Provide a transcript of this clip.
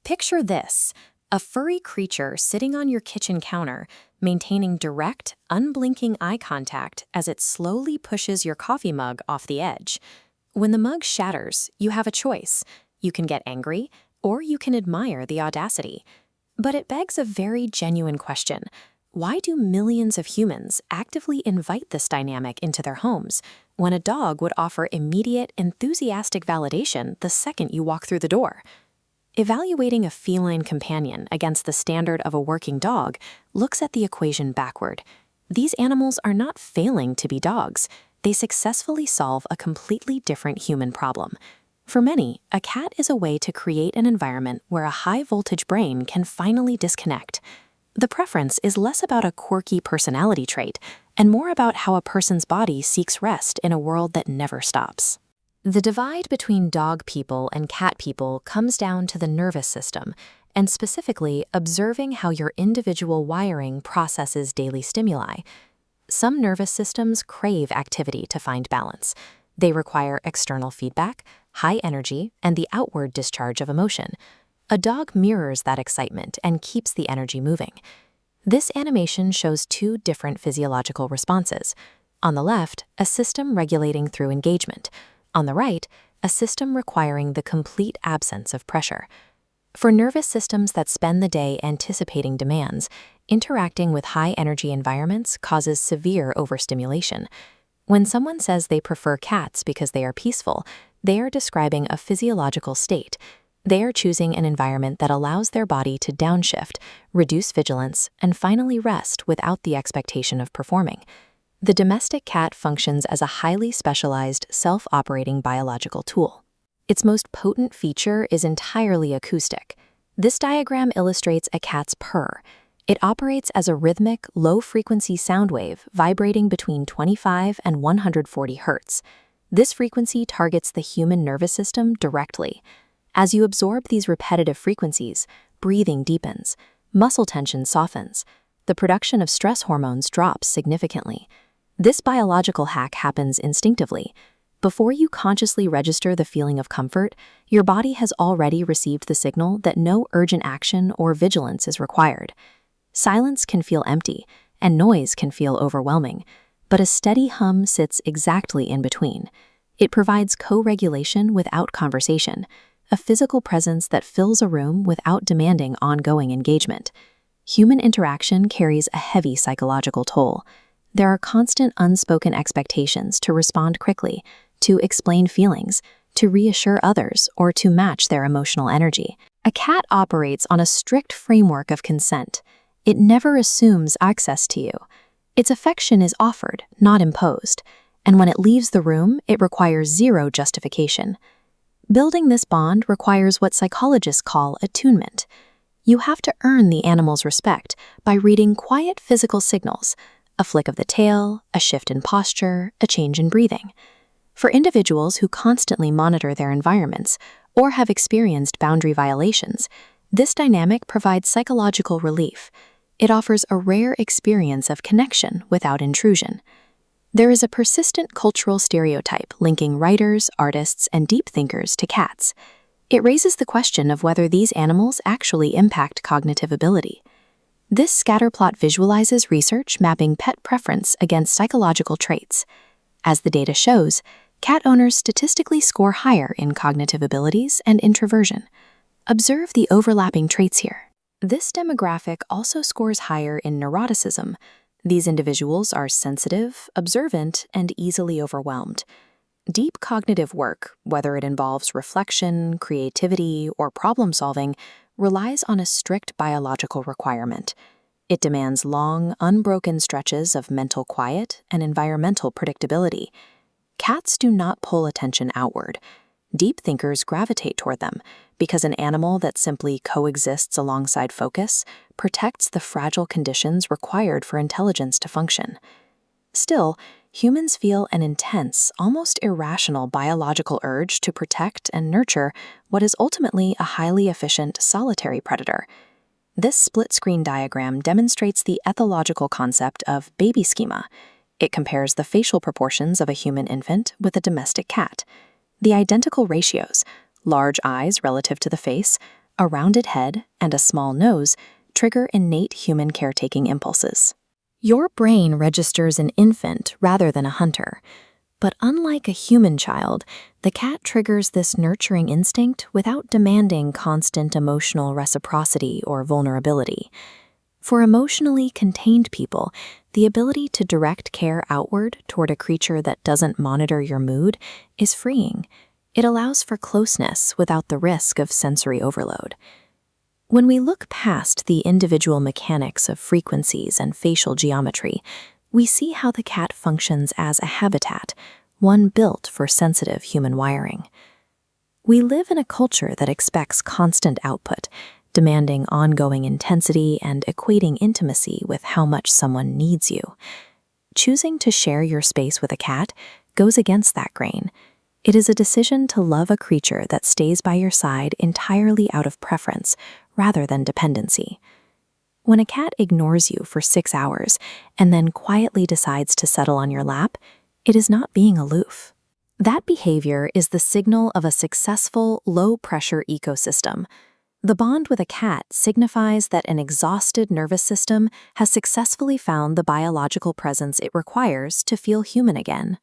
Picture this: a furry creature sitting on your kitchen counter, maintaining direct, unblinking eye contact as it slowly pushes your coffee mug off the edge. When the mug shatters, you have a choice. You can get angry, or you can admire the audacity. But it begs a very genuine question. Why do millions of humans actively invite this dynamic into their homes when a dog would offer immediate, enthusiastic validation the second you walk through the door? Evaluating a feline companion against the standard of a working dog looks at the equation backward. These animals are not failing to be dogs. They successfully solve a completely different human problem. For many, a cat is a way to create an environment where a high-voltage brain can finally disconnect. The preference is less about a quirky personality trait and more about how a person's body seeks rest in a world that never stops. The divide between dog people and cat people comes down to the nervous system, and specifically observing how your individual wiring processes daily stimuli. Some nervous systems crave activity to find balance. They require external feedback, high energy, and the outward discharge of emotion. A dog mirrors that excitement and keeps the energy moving. This animation shows two different physiological responses. On the left, a system regulating through engagement. On the right, a system requiring the complete absence of pressure. For nervous systems that spend the day anticipating demands, interacting with high-energy environments causes severe overstimulation. When someone says they prefer cats because they are peaceful, they are describing a physiological state. They are choosing an environment that allows their body to downshift, reduce vigilance, and finally rest without the expectation of performing. The domestic cat functions as a highly specialized, self-operating biological tool. Its most potent feature is entirely acoustic. This diagram illustrates a cat's purr. It operates as a rhythmic, low-frequency sound wave vibrating between 25 and 140 Hz. This frequency targets the human nervous system directly. As you absorb these repetitive frequencies, breathing deepens, muscle tension softens, the production of stress hormones drops significantly. This biological hack happens instinctively. Before you consciously register the feeling of comfort, your body has already received the signal that no urgent action or vigilance is required. Silence can feel empty, and noise can feel overwhelming, but a steady hum sits exactly in between. It provides co-regulation without conversation, a physical presence that fills a room without demanding ongoing engagement. Human interaction carries a heavy psychological toll. There are constant unspoken expectations to respond quickly, to explain feelings, to reassure others, or to match their emotional energy. A cat operates on a strict framework of consent. It never assumes access to you. Its affection is offered, not imposed, and when it leaves the room, it requires zero justification. Building this bond requires what psychologists call attunement. You have to earn the animal's respect by reading quiet physical signals, a flick of the tail, a shift in posture, a change in breathing. For individuals who constantly monitor their environments or have experienced boundary violations, this dynamic provides psychological relief. It offers a rare experience of connection without intrusion. There is a persistent cultural stereotype linking writers, artists, and deep thinkers to cats. It raises the question of whether these animals actually impact cognitive ability. This scatterplot visualizes research mapping pet preference against psychological traits. As the data shows, cat owners statistically score higher in cognitive abilities and introversion. Observe the overlapping traits here. This demographic also scores higher in neuroticism. These individuals are sensitive, observant, and easily overwhelmed. Deep cognitive work, whether it involves reflection, creativity, or problem-solving, relies on a strict biological requirement. It demands long, unbroken stretches of mental quiet and environmental predictability. Cats do not pull attention outward. Deep thinkers gravitate toward them because an animal that simply coexists alongside focus protects the fragile conditions required for intelligence to function. Still, humans feel an intense, almost irrational biological urge to protect and nurture what is ultimately a highly efficient solitary predator. This split-screen diagram demonstrates the ethological concept of baby schema. It compares the facial proportions of a human infant with a domestic cat. The identical ratios, large eyes relative to the face, A rounded head and a small nose trigger innate human caretaking impulses. Your brain registers an infant rather than a hunter. But unlike a human child, the cat triggers this nurturing instinct without demanding constant emotional reciprocity or vulnerability. For emotionally contained people, the ability to direct care outward toward a creature that doesn't monitor your mood is freeing. It allows for closeness without the risk of sensory overload. When we look past the individual mechanics of frequencies and facial geometry, we see how the cat functions as a habitat, one built for sensitive human wiring. We live in a culture that expects constant output, demanding ongoing intensity and equating intimacy with how much someone needs you. Choosing to share your space with a cat goes against that grain. It is a decision to love a creature that stays by your side entirely out of preference rather than dependency. When a cat ignores you for 6 hours and then quietly decides to settle on your lap, it is not being aloof. That behavior is the signal of a successful, low-pressure ecosystem. The bond with a cat signifies that an exhausted nervous system has successfully found the biological presence it requires to feel human again.